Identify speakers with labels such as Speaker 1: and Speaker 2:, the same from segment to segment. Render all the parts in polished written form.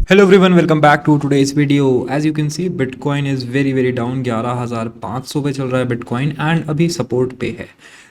Speaker 1: Hello everyone, welcome back to today's video. As you can see, Bitcoin is very down. 11,500 पे चल रहा है Bitcoin and अभी support पे है.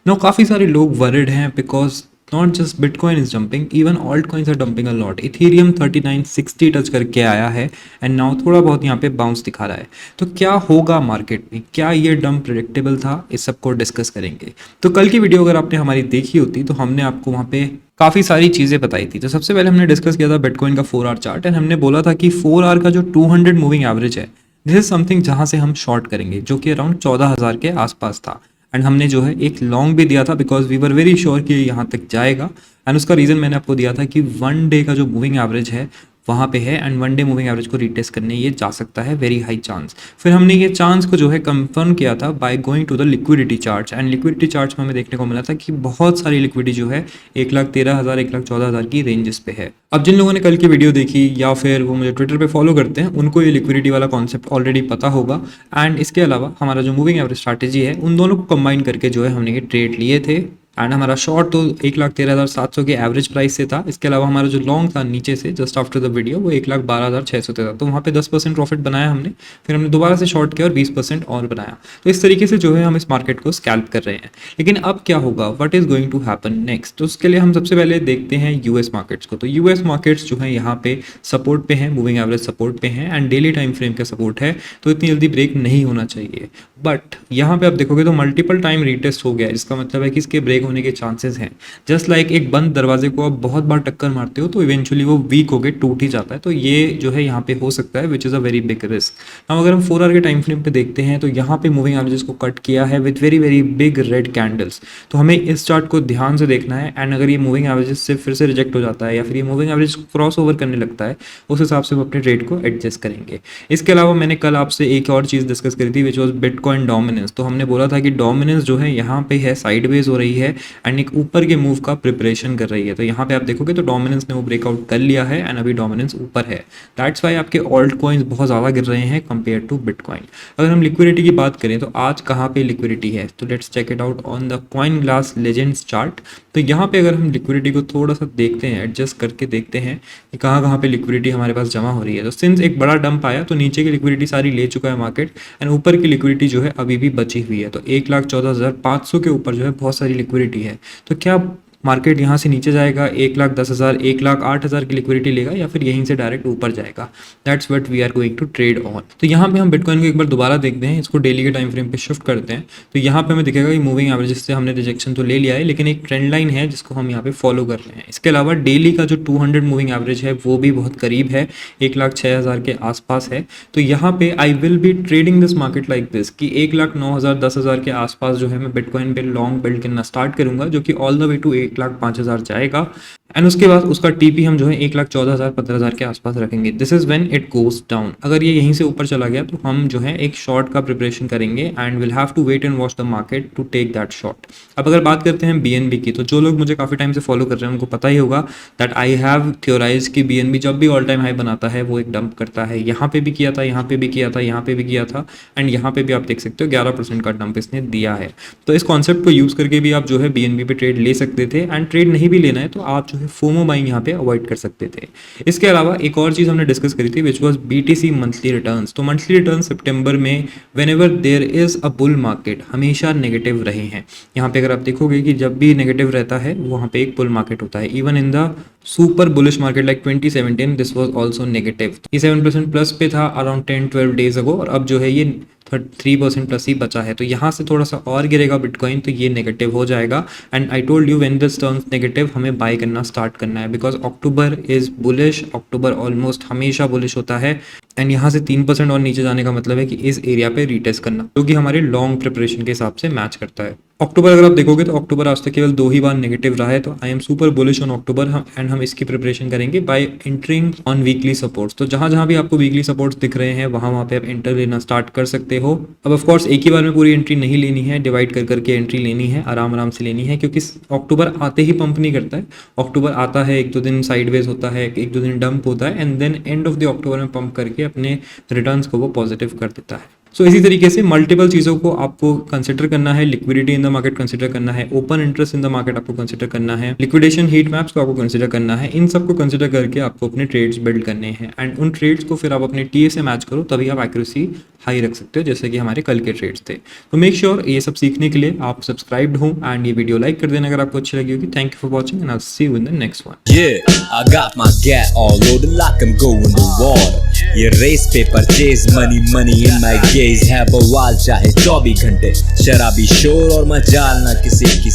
Speaker 1: Now काफ़ी सारे लोग worried हैं because not just Bitcoin is dumping, even altcoins are dumping a lot. Ethereum 3960 touch करके आया है and now थोड़ा बहुत यहाँ पे बाउंस दिखा रहा है. तो क्या होगा मार्केट में? क्या ये डंप प्रेडिक्टेबल था? इस सबको डिस्कस करेंगे. तो कल की वीडियो अगर आपने हमारी देखी होती तो हमने आपको वहाँ पे काफ़ी सारी चीज़ें बताई थी. तो सबसे पहले हमने डिस्कस किया था बिटकॉइन का 4 आवर चार्ट एंड हमने बोला था कि 4 आवर का जो 200 मूविंग एवरेज है, दिस इज समथिंग जहाँ से हम शॉर्ट करेंगे, जो कि अराउंड 14,000 के आसपास था. एंड हमने जो है एक लॉन्ग भी दिया था because we were very sure कि यहाँ तक जाएगा. एंड उसका रीज़न मैंने आपको दिया था कि 1 डे का जो मूविंग एवरेज है वहाँ पे है एंड 1 डे मूविंग एवरेज को रीटेस्ट करने ये जा सकता है, वेरी हाई चांस. फिर हमने ये चांस को जो है कंफर्म किया था by going to the liquidity charts and liquidity charts में हमें देखने को मिला था कि बहुत सारी लिक्विडिटी जो है 1,13,000 1,14,000 की रेंजेस पे है. अब जिन लोगों ने कल की वीडियो देखी या फिर वो मुझे ट्विटर पे फॉलो करते हैं उनको ये लिक्विडिटी वाला कॉन्सेप्ट ऑलरेडी पता होगा. एंड इसके अलावा हमारा जो मूविंग एवरेज स्ट्रैटेजी है उन दोनों को कंबाइन करके जो है हमने ये ट्रेड लिए थे. एंड हमारा शॉर्ट तो 1,13,700 के एवरेज प्राइस से था. इसके अलावा हमारा जो लॉन्ग था नीचे से जस्ट आफ्टर द वीडियो वो 1,12,600 था. तो वहाँ पे 10% प्रॉफिट बनाया हमने. फिर हमने दोबारा से शॉर्ट किया और 20% और बनाया. तो इस तरीके से जो है हम इस मार्केट को स्कैल्प कर रहे हैं. लेकिन अब क्या होगा, what is going to happen next? तो उसके लिए हम सबसे पहले देखते हैं यूएस मार्केट्स को. तो यूएस मार्केट्स जो है यहाँ पे सपोर्ट पे हैं, मूविंग एवरेज सपोर्ट पे हैं एंड डेली टाइम फ्रेम का सपोर्ट है. तो इतनी जल्दी ब्रेक नहीं होना चाहिए. बट यहाँ पे आप देखोगे तो मल्टीपल टाइम रीटेस्ट हो गया, जिसका मतलब है कि इसके ब्रेक होने के चांसेस हैं. जस्ट लाइक एक बंद दरवाजे को आप बहुत बार टक्कर मारते हो तो इवेंचुअली वो वीक होके टूट ही जाता है. तो ये जो है यहाँ पे हो सकता है, which is a very big risk. अब अगर हम 4 आवर के टाइम फ्रेम पे देखते हैं तो यहाँ पे मूविंग एवरेजेस को कट किया है with very big red candles. तो हमें इस चार्ट को ध्यान से देखना है एंड अगर ये मूविंग एवरेजेस से फिर से रिजेक्ट हो जाता है या फिर ये मूविंग एवरेज क्रॉस ओवर करने लगता है, उस हिसाब से हम अपने ट्रेड को एडजस्ट करेंगे. इसके अलावा मैंने कल आपसे एक और चीज़ डिस्कस करी थी विच वॉज बिटकॉइन डोमिनेंस. तो हमने बोला था कि डोमिनेंस जो है यहाँ पे है, साइडवेज हो रही है एंड एक ऊपर के मूव का प्रिपरेशन कर रही है. तो यहाँ पे आप देखोगे तो डोमिनेंस ने वो ब्रेकआउट कर लिया है एंड अभी डोमिनेंस ऊपर है. दैट्स वाई आपके ऑल्ट कॉइन्स बहुत ज़्यादा गिर रहे हैं कंपेयर टू बिटकॉइन. अगर हम लिक्विडिटी की बात करें तो आज कहाँ पे लिक्विडिटी है, तो let's check it out on the CoinGlass legends chart. तो यहाँ पे अगर हम लिक्विडिटी को थोड़ा सा देखते हैं, एडजस्ट करके देखते हैं कि कहाँ कहाँ पे लिक्विडिटी हमारे पास जमा हो रही है. तो सिंस एक बड़ा डंप आया तो नीचे की लिक्विडिटी सारी ले चुका है मार्केट एंड ऊपर की लिक्विडिटी जो है अभी भी बची हुई है. तो 1,14,500 के ऊपर जो है बहुत सारी लिक्विडिटी है. तो क्या मार्केट यहाँ से नीचे जाएगा, 1,10,000 1,08,000 की लिक्विडिटी लेगा या फिर यहीं से डायरेक्ट ऊपर जाएगा? That's what we are going to trade on. तो यहाँ पे हम बिटकॉइन को एक बार दोबारा देखते हैं, इसको डेली के टाइम फ्रेम पे शिफ्ट करते हैं. तो यहाँ पे हमें दिखेगा कि मूविंग एवरेज से हमने रिजेक्शन तो ले लिया है लेकिन एक ट्रेंड लाइन है जिसको हम यहाँ पे फॉलो कर रहे हैं. इसके अलावा डेली का जो 200 मूविंग एवरेज है वो भी बहुत करीब है, 1,06,000 के आसपास है. तो यहाँ पे I will be trading this market like this कि 1,09,000 10,000 के आसपास जो है मैं बिटकॉइन पे लॉन्ग बिल्ड करना स्टार्ट करूंगा, जो कि ऑल द वे टू 1,05,000 जाएगा. एंड उसके बाद उसका टीपी हम जो है 1,14,000 15,000 के आसपास रखेंगे. This is when it goes down. अगर ये यहीं से ऊपर चला गया तो हम जो है एक शॉर्ट का प्रिपरेशन करेंगे and will have to wait and watch the market to take that short. अब अगर बात करते हैं बीएनबी की, तो जो लोग मुझे काफ़ी टाइम से फॉलो कर रहे हैं उनको पता ही होगा दैट आई हैव थ्योराइज कि बीएनबी जब भी ऑल टाइम हाई बनाता है वो एक डंप करता है. यहाँ पे भी किया था, यहाँ पे भी किया था, यहाँ पे भी किया था एंड यहाँ पे भी आप देख सकते हो 11% का डंप इसने दिया है. तो इस कॉन्सेप्ट को यूज़ करके भी आप जो है बीएनबी पे ट्रेड ले सकते थे एंड ट्रेड नहीं भी लेना है तो आप जो है फोमो बाइंग यहाँ पे अवॉइड कर सकते थे. इसके अलावा एक और चीज़ हमने डिस्कस करी थी which was BTC monthly returns. तो मंथली रिटर्न सितंबर में whenever there is a bull market हमेशा नेगेटिव रहे हैं. यहाँ पे अगर आप देखोगे कि जब भी नेगेटिव रहता है वहाँ पे एक बुल मार्केट होता है. Even in the super bullish market like 2017 this was also negative. ये 7% प्लस पे था अराउंड 10-12 डेज अगो और अब जो है ये 3% प्लस ही बचा है. तो यहाँ से थोड़ा सा और गिरेगा बिटकॉइन तो ये नेगेटिव हो जाएगा. And I told you when this turns negative हमें बाय करना स्टार्ट करना है because October is bullish. October almost हमेशा बुलिश होता है एंड यहाँ से 3% और नीचे जाने का मतलब है कि इस एरिया पे रीटेस्ट करना, जो कि हमारे लॉन्ग प्रिपरेशन के हिसाब से मैच करता है. अक्टूबर अगर आप देखोगे तो अक्टूबर आज तक केवल 2 ही बार नेगेटिव रहा है. तो I am super bullish on October and हम इसकी प्रिपरेशन करेंगे bye entering on weekly supports. तो जहाँ जहाँ भी आपको वीकली सपोर्ट्स दिख रहे हैं वहाँ पे आप एंटर लेना स्टार्ट कर सकते हो. अब ऑफ कोर्स एक ही बार में पूरी एंट्री नहीं लेनी है, डिवाइड कर करके एंट्री लेनी है, आराम से लेनी है क्योंकि अक्टूबर आते ही पंप नहीं करता है. अक्टूबर आता है, 1-2 दिन साइडवेज होता है, 1-2 दिन डंप होता है and then end of the October में पंप करके अपने रिटर्न्स को वो पॉजिटिव कर देता है. सो इसी तरीके से मल्टीपल चीज़ों को आपको कंसिडर करना है, liquidity in the market consider करना है, open interest in the market आपको कंसिडर करना है, लिक्विडेशन हीट मैप्स को आपको कंसिडर करना है। इन सबको कंसिडर करके आपको अपने ट्रेड्स बिल्ड करने हैं एंड उन ट्रेड्स को फिर आप अपने टीए से मैच करो, तभी आप एक्यूरेसी हाई रख सकते हो, जैसे कि हमारे कल के ट्रेड्स थे। तो मेक श्योर ये सब सीखने के लिए आप सब्सक्राइब्ड हो एंड ये वीडियो लाइक कर देना अगर आपको अच्छी लगी होगी। Thank you for watching and I will see you in the next one.
Speaker 2: Yeah, I got my gat all loaded like I'm going to war. ये रेस पे purchase money in my gaze है बवाल चाहे 24 घंटे शराबी शोर और मजाल ना किसी की